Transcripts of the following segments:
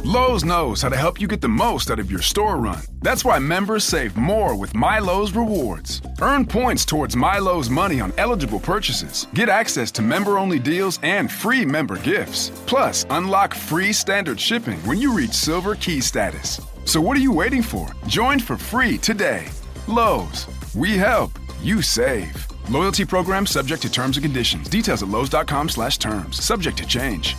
Lowe's knows how to help you get the most out of your store run. That's why members save more with My Lowe's Rewards. Earn points towards My Lowe's money on eligible purchases. Get access to member-only deals and free member gifts. Plus, unlock free standard shipping when you reach Silver Key status. So what are you waiting for? Join for free today. Lowe's. We help. You save. Loyalty program subject to terms and conditions. Details at lowes.com/terms. Subject to change.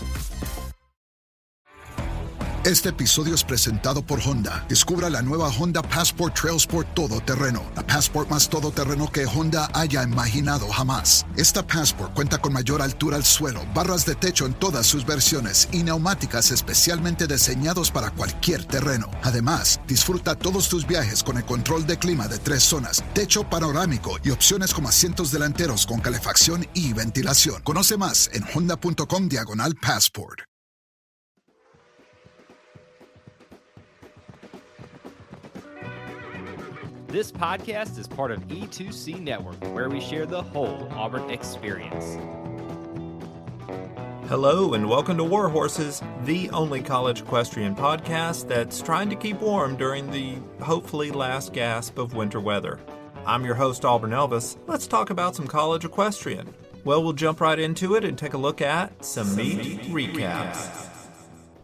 Este episodio es presentado por Honda. Descubra la nueva Honda Passport Trail Sport todoterreno. La Passport más todoterreno que Honda haya imaginado jamás. Esta Passport cuenta con mayor altura al suelo, barras de techo en todas sus versiones y neumáticas especialmente diseñados para cualquier terreno. Además, disfruta todos tus viajes con el control de clima de 3 zonas, techo panorámico y opciones como asientos delanteros con calefacción y ventilación. Conoce más en honda.com/Passport. This podcast is part of E2C Network, where we share the whole Auburn experience. Hello and welcome to War Horses, the only college equestrian podcast that's trying to keep warm during the hopefully last gasp of winter weather. I'm your host, Auburn Elvis. Let's talk about some college equestrian. Well, we'll jump right into it and take a look at some meet recaps.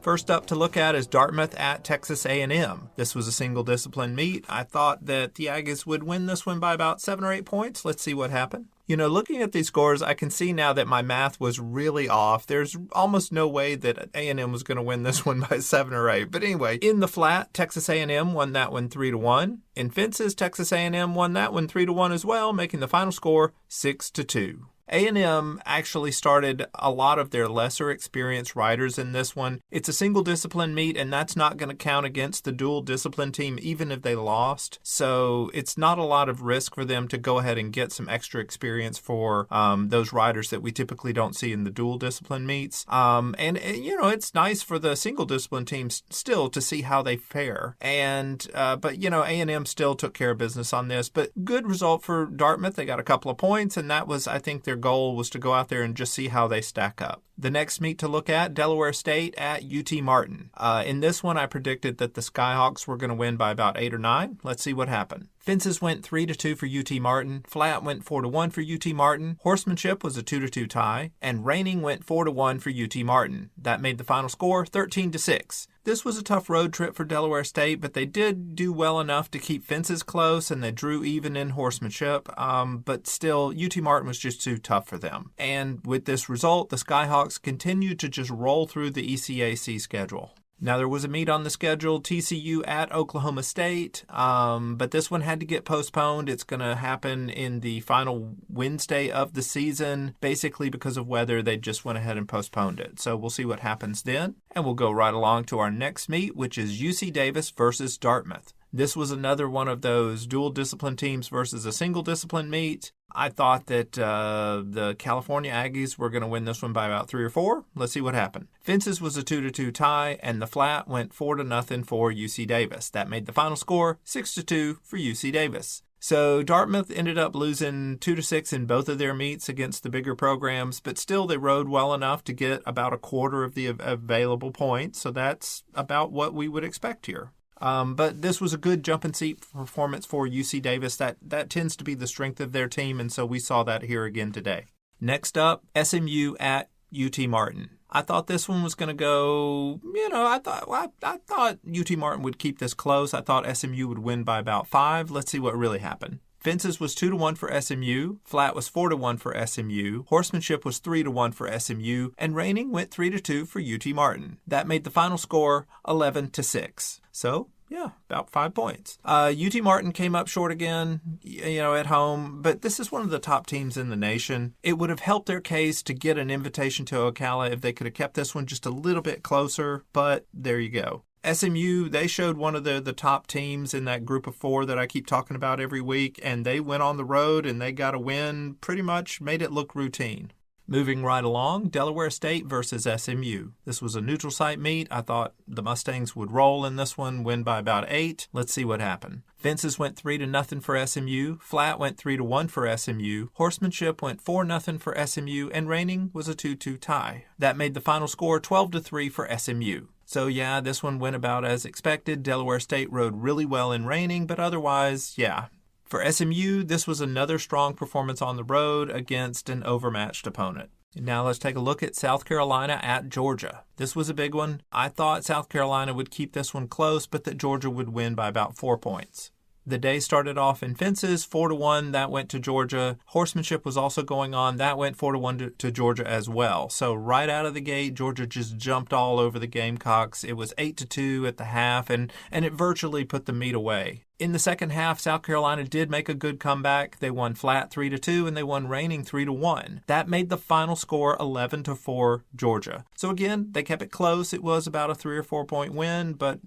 First up to look at is Dartmouth at Texas A&M. This was a single discipline meet. I thought that the Aggies would win this one by about 7 or 8 points. Let's see what happened. You know, looking at these scores, I can see now that my math was really off. There's almost no way that A&M was going to win this one by 7 or 8. But anyway, in the flat, Texas A&M won that one 3-1. In fences, Texas A&M won that one 3-1 as well, making the final score 6-2. A&M actually started a lot of their lesser experienced riders in this one. It's a single discipline meet, and that's not going to count against the dual discipline team, even if they lost. So it's not a lot of risk for them to go ahead and get some extra experience for those riders that we typically don't see in the dual discipline meets. And you know, it's nice for the single discipline teams still to see how they fare. And but you know, A&M still took care of business on this. But good result for Dartmouth. They got a couple of points, and that was, I think, their goal was to go out there and just see how they stack up. The next meet to look at, Delaware State at UT Martin. In this one, I predicted that the Skyhawks were going to win by about 8 or 9. Let's see what happened. Fences went 3-2 for UT Martin. Flat went 4-1 for UT Martin. Horsemanship was a 2-2 tie. And reining went 4-1 for UT Martin. That made the final score 13-6. This was a tough road trip for Delaware State, but they did do well enough to keep fences close, and they drew even in horsemanship. But still, UT Martin was just too tough for them. And with this result, the Skyhawks continued to just roll through the ECAC schedule. Now, there was a meet on the schedule, TCU at Oklahoma State, but this one had to get postponed. It's going to happen in the final Wednesday of the season. Basically, because of weather, they just went ahead and postponed it. So we'll see what happens then. And we'll go right along to our next meet, which is UC Davis versus Dartmouth. This was another one of those dual discipline teams versus a single discipline meet. I thought that the California Aggies were going to win this one by about 3 or 4. Let's see what happened. Fences was a 2-2 tie, and the flat went 4-0 for UC Davis. That made the final score 6-2 for UC Davis. So Dartmouth ended up losing 2-6 in both of their meets against the bigger programs, but still they rode well enough to get about a quarter of the available points. So that's about what we would expect here. But this was a good jumping seat performance for UC Davis. That tends to be the strength of their team, and so we saw that here again today. Next up, SMU at UT Martin. I thought this one was going to go, I thought UT Martin would keep this close. I thought SMU would win by about 5. Let's see what really happened. Fences was 2-1 for SMU. Flat was 4-1 for SMU. Horsemanship was 3-1 for SMU. And reining went 3-2 for UT Martin. That made the final score 11-6. So, yeah, about 5 points. UT Martin came up short again, at home. But this is one of the top teams in the nation. It would have helped their case to get an invitation to Ocala if they could have kept this one just a little bit closer. But there you go. SMU, they showed one of the top teams in that group of 4 that I keep talking about every week, and they went on the road and they got a win, pretty much made it look routine. Moving right along, Delaware State versus SMU. This was a neutral site meet. I thought the Mustangs would roll in this one, win by about 8. Let's see what happened. Fences went 3-0 for SMU. Flat went 3-1 for SMU. Horsemanship went 4-0 for SMU, and reining was a 2-2 tie. That made the final score 12-3 for SMU. So yeah, this one went about as expected. Delaware State rode really well in reining, but otherwise, yeah. For SMU, this was another strong performance on the road against an overmatched opponent. Now let's take a look at South Carolina at Georgia. This was a big one. I thought South Carolina would keep this one close, but that Georgia would win by about 4 points. The day started off in fences, 4-1, that went to Georgia. Horsemanship was also going on, that went 4-1 to Georgia as well. So right out of the gate, Georgia just jumped all over the Gamecocks. It was 8-2 at the half, and it virtually put the meet away. In the second half, South Carolina did make a good comeback. They won flat 3-2, and they won reining 3-1. That made the final score 11-4 Georgia. So again, they kept it close. It was about a 3 or 4 point win, but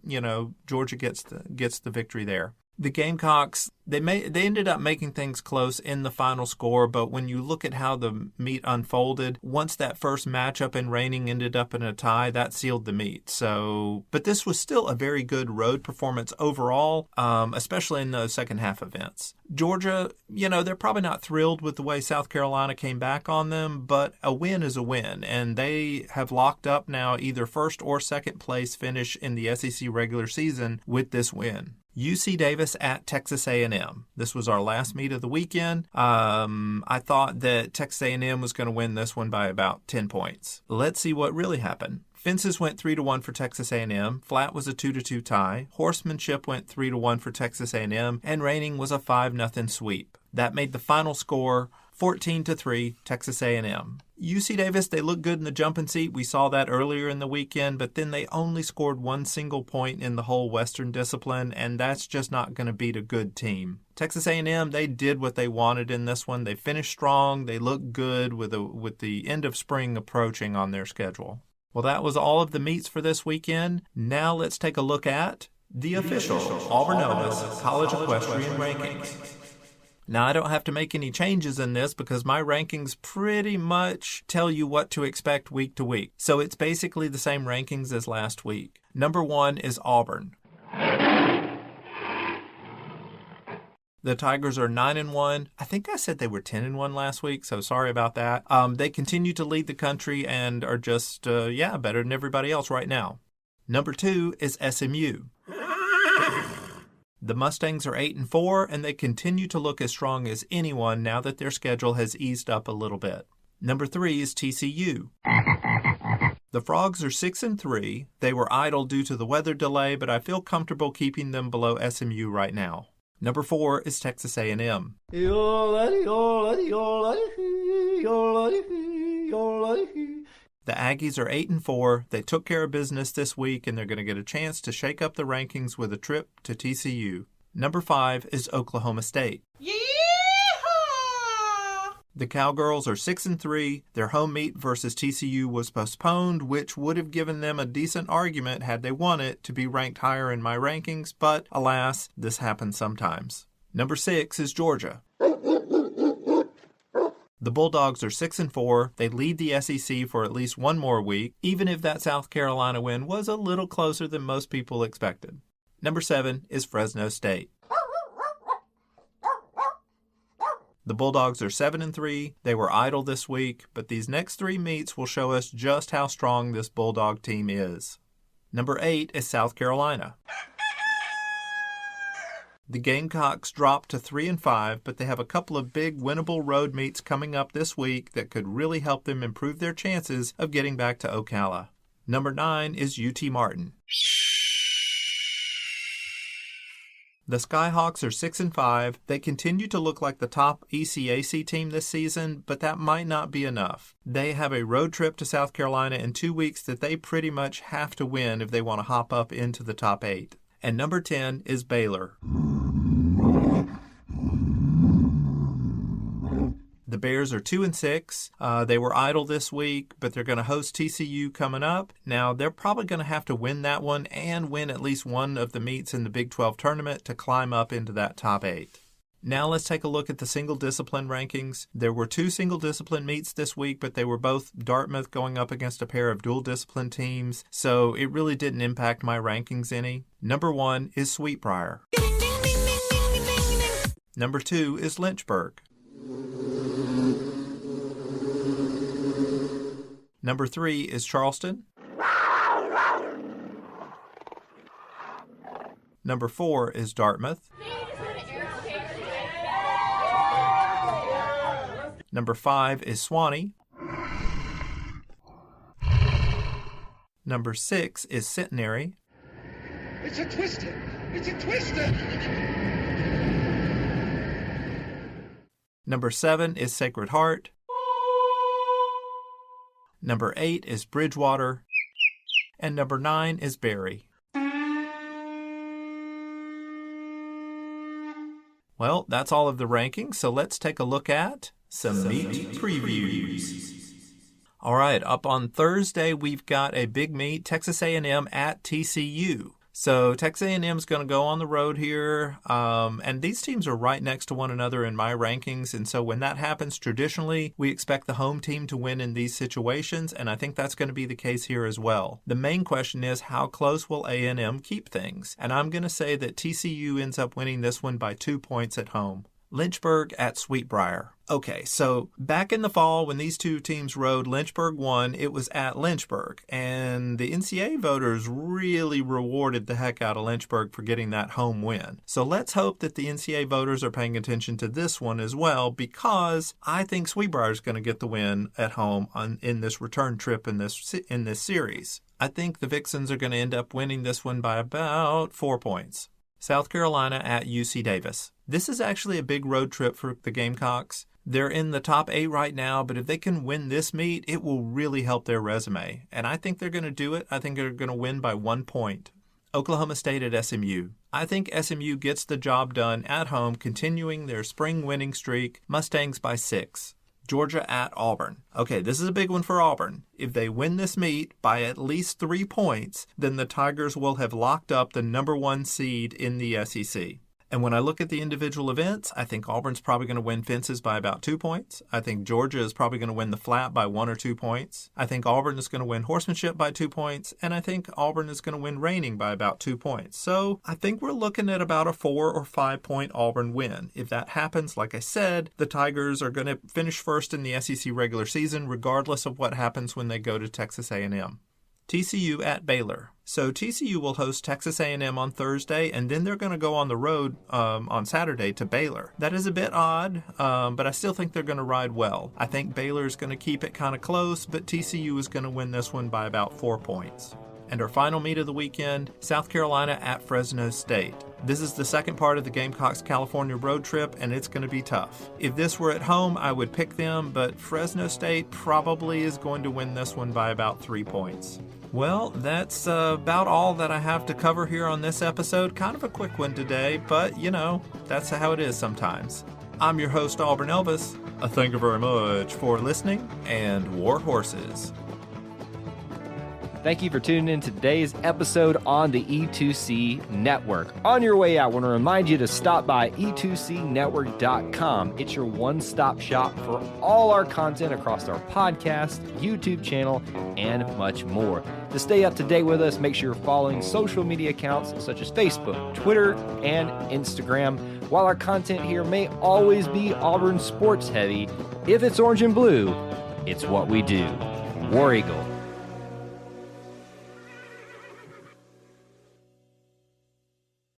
Georgia gets the victory there. The Gamecocks, they ended up making things close in the final score, but when you look at how the meet unfolded, once that first matchup in reining ended up in a tie, that sealed the meet. But this was still a very good road performance overall, especially in the second half events. Georgia, they're probably not thrilled with the way South Carolina came back on them, but a win is a win, and they have locked up now either first or second place finish in the SEC regular season with this win. UC Davis at Texas A&M. This was our last meet of the weekend. I thought that Texas A&M was going to win this one by about 10 points. Let's see what really happened. Fences went 3-1 for Texas A&M. Flat was a 2-2 tie. Horsemanship went 3-1 for Texas A&M, and reining was a 5-0 sweep. That made the final score 14-3 Texas A&M. UC Davis, they looked good in the jumping seat. We saw that earlier in the weekend, but then they only scored one single point in the whole Western discipline, and that's just not going to beat a good team. Texas A&M, they did what they wanted in this one. They finished strong. They looked good with the end of spring approaching on their schedule. Well, that was all of the meets for this weekend. Now let's take a look at the official Auburn Elvis College Equestrian Rankings. Now, I don't have to make any changes in this because my rankings pretty much tell you what to expect week to week. So it's basically the same rankings as last week. Number 1 is Auburn. The Tigers are 9-1. I think I said they were 10-1 last week, so sorry about that. They continue to lead the country and are just, better than everybody else right now. Number 2 is SMU. The Mustangs are 8-4, and they continue to look as strong as anyone now that their schedule has eased up a little bit. Number 3 is TCU. The Frogs are 6-3. They were idle due to the weather delay, but I feel comfortable keeping them below SMU right now. Number 4 is Texas A&M. The Aggies are 8-4. They took care of business this week, and they're going to get a chance to shake up the rankings with a trip to TCU. Number 5 is Oklahoma State. Yeehaw! The Cowgirls are 6-3. Their home meet versus TCU was postponed, which would have given them a decent argument had they won it to be ranked higher in my rankings, but alas, this happens sometimes. Number 6 is Georgia. The Bulldogs are 6-4. They lead the SEC for at least one more week, even if that South Carolina win was a little closer than most people expected. Number 7 is Fresno State. The Bulldogs are 7-3. They were idle this week, but these next 3 meets will show us just how strong this Bulldog team is. Number 8 is South Carolina. The Gamecocks dropped to 3-5, but they have a couple of big winnable road meets coming up this week that could really help them improve their chances of getting back to Ocala. Number 9 is UT Martin. The Skyhawks are 6-5. They continue to look like the top ECAC team this season, but that might not be enough. They have a road trip to South Carolina in 2 weeks that they pretty much have to win if they want to hop up into the top 8. And number 10 is Baylor. The Bears are 2-6. They were idle this week, but they're going to host TCU coming up. Now, they're probably going to have to win that one and win at least one of the meets in the Big 12 tournament to climb up into that top 8. Now let's take a look at the single discipline rankings. There were 2 single discipline meets this week, but they were both Dartmouth going up against a pair of dual discipline teams, so it really didn't impact my rankings any. Number 1 is Sweetbriar. Number 2 is Lynchburg. Number 3 is Charleston. Number 4 is Dartmouth. Number 5 is Swanee. Number 6 is Centenary. It's a twister! It's a twister! Number 7 is Sacred Heart. Number 8 is Bridgewater. And number 9 is Berry. Well, that's all of the rankings, so let's take a look at some meet previews. All right, up on Thursday, we've got a big meet, Texas A&M at TCU. So Texas A&M is going to go on the road here, and these teams are right next to one another in my rankings, and so when that happens, traditionally, we expect the home team to win in these situations, and I think that's going to be the case here as well. The main question is, how close will A&M keep things? And I'm going to say that TCU ends up winning this one by 2 points at home. Lynchburg at Sweetbriar. Okay, so back in the fall when these two teams rode, Lynchburg won. It was at Lynchburg, and the NCEA voters really rewarded the heck out of Lynchburg for getting that home win. So let's hope that the NCEA voters are paying attention to this one as well, because I think Sweetbriar is going to get the win at home in this return trip in this series. I think the Vixens are going to end up winning this one by about 4 points. South Carolina at UC Davis. This is actually a big road trip for the Gamecocks. They're in the top 8 right now, but if they can win this meet, it will really help their resume. And I think they're going to do it. I think they're going to win by 1 point. Oklahoma State at SMU. I think SMU gets the job done at home, continuing their spring winning streak. Mustangs by 6. Georgia at Auburn. Okay, this is a big one for Auburn. If they win this meet by at least 3 points, then the Tigers will have locked up the number 1 seed in the SEC. And when I look at the individual events, I think Auburn's probably going to win fences by about 2 points. I think Georgia is probably going to win the flat by 1 or 2 points. I think Auburn is going to win horsemanship by 2 points. And I think Auburn is going to win reining by about 2 points. So I think we're looking at about a 4 or 5 point Auburn win. If that happens, like I said, the Tigers are going to finish first in the SEC regular season, regardless of what happens when they go to Texas A&M. TCU at Baylor. So TCU will host Texas A&M on Thursday, and then they're going to go on the road on Saturday to Baylor. That is a bit odd, but I still think they're going to ride well. I think Baylor is going to keep it kind of close, but TCU is going to win this one by about 4 points. And our final meet of the weekend, South Carolina at Fresno State. This is the second part of the Gamecocks California road trip, and it's going to be tough. If this were at home, I would pick them, but Fresno State probably is going to win this one by about 3 points. Well, that's about all that I have to cover here on this episode. Kind of a quick one today, but you know, that's how it is sometimes. I'm your host, Auburn Elvis. Thank you very much for listening, and war horses. Thank you for tuning in to today's episode on the E2C Network. On your way out, I want to remind you to stop by e2cnetwork.com. It's your one-stop shop for all our content across our podcast, YouTube channel, and much more. To stay up to date with us, make sure you're following social media accounts such as Facebook, Twitter, and Instagram. While our content here may always be Auburn sports heavy, if it's orange and blue, it's what we do. War Eagle.